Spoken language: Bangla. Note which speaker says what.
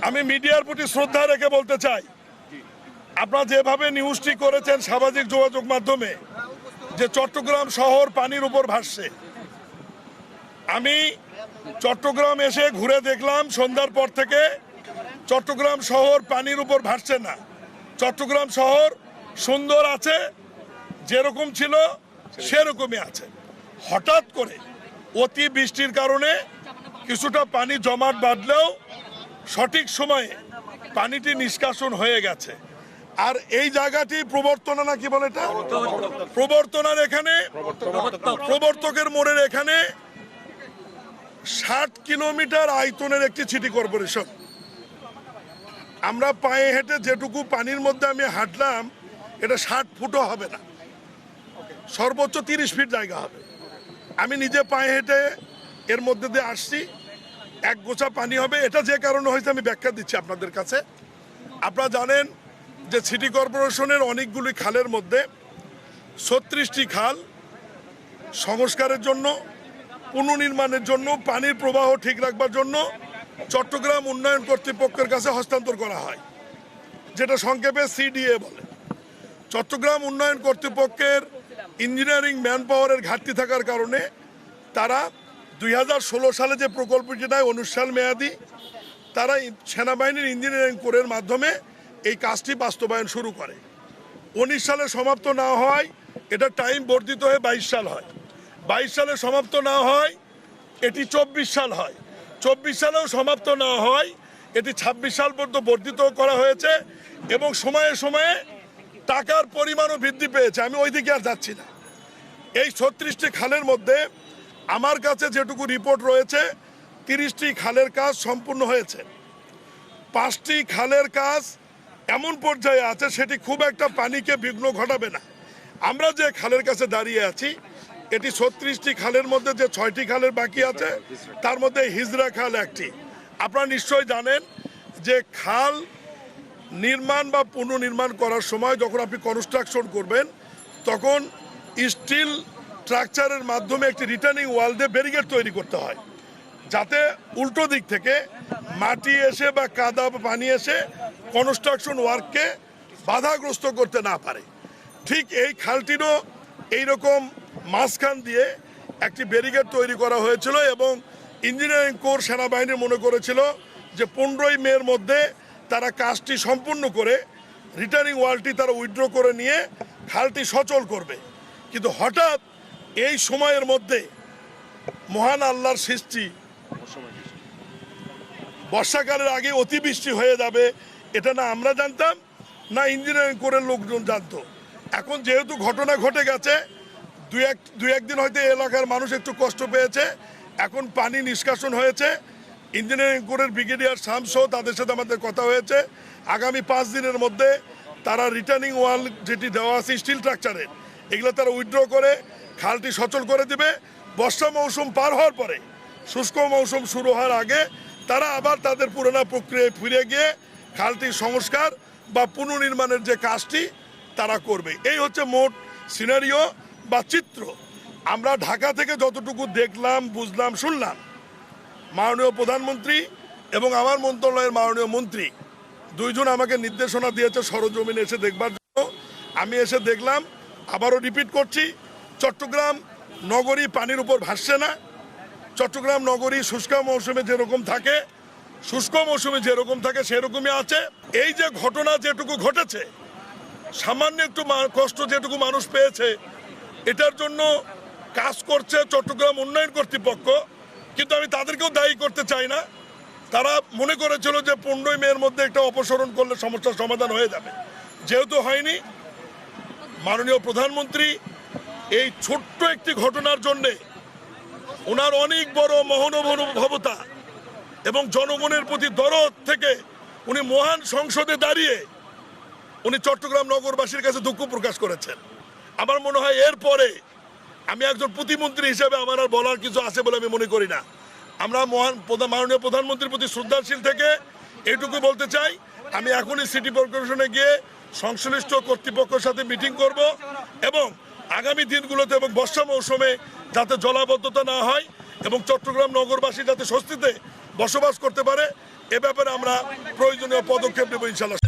Speaker 1: আমি মিডিয়ার প্রতি শ্রদ্ধা রেখে বলতে চাই, আপনারা যেভাবে নিউজটি করেছেন সামাজিক যোগাযোগ মাধ্যমে যে চট্টগ্রাম শহর পানির উপর ভাসছে, আমি চট্টগ্রাম এসে ঘুরে দেখলাম সন্ধ্যার পর থেকে চট্টগ্রাম শহর পানির উপর ভাসছে না। চট্টগ্রাম শহর সুন্দর আছে, যেরকম ছিল সেরকমই আছে। হঠাৎ করে অতি বৃষ্টির কারণে কিছুটা পানি জমাট বাঁধলেও সঠিক সময়ে পানিটি নিষ্কাশন হয়ে গেছে। আর এই জায়গাটি প্রবর্তনা না কি বলে এটা, প্রবর্তনার এখানে প্রবর্তকের মোড়ের এখানে 60 কিলোমিটার আয়তনের একটি সিটি কর্পোরেশন। আমরা পায়ে হেঁটে যেটুকু পানির মধ্যে আমি হাঁটলাম এটা 60 ফুটও হবে না, সর্বোচ্চ 30 ফিট জায়গা হবে। আমি নিজে পায়ে হেঁটে এর মধ্যে দিয়ে আসছি, এক গোছা পানি হবে। এটা যে কারণে হয়েছে আমি ব্যাখ্যা দিচ্ছি আপনাদের কাছে। আপনারা জানেন যে সিটি কর্পোরেশনের অনেকগুলি খালের মধ্যে 36টি খাল সংস্কারের জন্য, পুনর্নির্মাণের জন্য, পানির প্রবাহ ঠিক রাখবার জন্য চট্টগ্রাম উন্নয়ন কর্তৃপক্ষের কাছে হস্তান্তর করা হয়, যেটা সংক্ষেপে সিডিএ বলে। চট্টগ্রাম উন্নয়ন কর্তৃপক্ষের ইঞ্জিনিয়ারিং ম্যান পাওয়ারের ঘাটতি থাকার কারণে তারা 2016 সালে যে প্রকল্পটি নেয় 19 সাল মেয়াদি, তারা সেনাবাহিনীর ইঞ্জিনিয়ারিং কোরের মাধ্যমে এই কাজটি বাস্তবায়ন শুরু করে। 19 সালে সমাপ্ত না হয় এটা টাইম বর্ধিত হয়ে 22 সাল হয়, 22 সালে সমাপ্ত না হয় এটি 24 সাল হয়, 24 সালেও সমাপ্ত না হয় এটি 26 সাল পর্যন্ত বর্ধিত করা হয়েছে। এবং সময়ে সময়ে টাকার পরিমাণও বৃদ্ধি পেয়েছে। আমি ওই দিকে আর যাচ্ছি না। এই 36টি খালের মধ্যে আমার কাছে যেটুকু রিপোর্ট রয়েছে 30টি খালের কাজ সম্পূর্ণ হয়েছে। 5টি খালের কাজ এমন পর্যায়ে আছে সেটি খুব একটা পানিকে বিঘ্ন ঘটাবে না। আমরা যে খালের কাছে দাঁড়িয়ে আছি এটি 36টি খালের মধ্যে যে 6টি খালের বাকি আছে তার মধ্যে হিজরা খাল একটি। আপনারা নিশ্চয়ই জানেন যে খাল নির্মাণ বা পুনর্নির্মাণ করার সময় যখন আপনি কনস্ট্রাকশন করবেন তখন স্টিল স্ট্রাকচারের মাধ্যমে একটি রিটার্নিং ওয়াল দিয়ে ব্যারিকেড তৈরি করতে হয়, যাতে উল্টো দিক থেকে মাটি এসে বা কাদা বা পানি এসে কনস্ট্রাকশন ওয়ার্ককে বাধাগ্রস্ত করতে না পারে। ঠিক এই খালটিরও এইরকম মাঝখান দিয়ে একটি ব্যারিকেড তৈরি করা হয়েছিল এবং ইঞ্জিনিয়ারিং কোর সেনাবাহিনী মনে করেছিল যে 15ই মের মধ্যে তারা কাজটি সম্পূর্ণ করে রিটার্নিং ওয়ালটি তারা উইথড্র করে নিয়ে খালটি সচল করবে। কিন্তু হঠাৎ এই সময়ের মধ্যে মহান আল্লাহর সৃষ্টি, বর্ষাকালের আগে অতিবৃষ্টি হয়ে যাবে এটা না আমরা জানতাম না ইঞ্জিনিয়ারিং কোরের লোকজন জানতো। এখন যেহেতু ঘটনা ঘটে গেছে, দুই একদিন হয়তো এলাকার মানুষ একটু কষ্ট পেয়েছে, এখন পানি নিষ্কাশন হয়েছে। ইঞ্জিনিয়ারিং কোরের ব্রিগেডিয়ার শামসো তাদের সাথে আমাদের কথা হয়েছে, আগামী 5 দিনের মধ্যে তারা রিটার্নিং ওয়াল যেটি দেওয়া আছে স্টিল স্ট্রাকচারের এগুলো তারা উইথড্র করে খালটি সচল করে দিবে। বর্ষা মৌসুম পার হওয়ার পরে, শুষ্ক মৌসুম শুরু হওয়ার আগে তারা আবার তাদের পুরোনো প্রক্রিয়ায় ফিরে গিয়ে খালটির সংস্কার বা পুনর্নির্মাণের যে কাজটি তারা করবে। এই হচ্ছে মোট সিনারিও বা চিত্র। আমরা ঢাকা থেকে যতটুকু দেখলাম, বুঝলাম, শুনলাম, মাননীয় প্রধানমন্ত্রী এবং আমার মন্ত্রণালয়ের মাননীয় মন্ত্রী দুইজন আমাকে নির্দেশনা দিয়েছে সরজমিনে এসে দেখবার জন্য। আমি এসে দেখলাম, আবারও রিপিট করছি, চট্টগ্রাম নগরী পানির উপর ভাসছে না। চট্টগ্রাম নগরী শুষ্ক মৌসুমে যেরকম থাকে, শুষ্ক মৌসুমে যেরকম থাকে সেরকমই আছে। এই যে ঘটনা যেটুকু ঘটেছে, সামান্য একটু কষ্ট যেটুকু মানুষ পেয়েছে, এটার জন্য কাজ করছে চট্টগ্রাম উন্নয়ন কর্তৃপক্ষ, কিন্তু আমি তাদেরকেও দায়ী করতে চাই না। তারা মনে করেছিল যে 15ই মের মধ্যে একটা অপসারণ করলে সমস্যার সমাধান হয়ে যাবে, যেহেতু হয়নি। মাননীয় প্রধানমন্ত্রী এই ছোট্ট একটি ঘটনার জন্যে ওনার অনেক বড় মহানুভবতা এবং জনগণের প্রতি দরদ থেকে উনি মহান সংসদে দাঁড়িয়ে উনি চট্টগ্রাম নগরবাসীর কাছে দুঃখ প্রকাশ করেছেন। আমার মনে হয় এরপরে আমি একজন প্রতিমন্ত্রী হিসেবে আমার আর বলার কিছু আছে বলে আমি মনে করি না। আমরা মাননীয় প্রধানমন্ত্রীর প্রতি শ্রদ্ধাশীল থেকে এইটুকু বলতে চাই, আমি এখনই সিটি কর্পোরেশনে গিয়ে সংশ্লিষ্ট কর্তৃপক্ষের সাথে মিটিং করব এবং আগামী দিনগুলোতে এবং বর্ষা মৌসুমে যাতে জলাবদ্ধতা না হয় এবং চট্টগ্রাম নগরবাসী যাতে স্বস্তিতে বসবাস করতে পারে এ ব্যাপারে আমরা প্রয়োজনীয় পদক্ষেপ নেব ইনশাল্লাহ।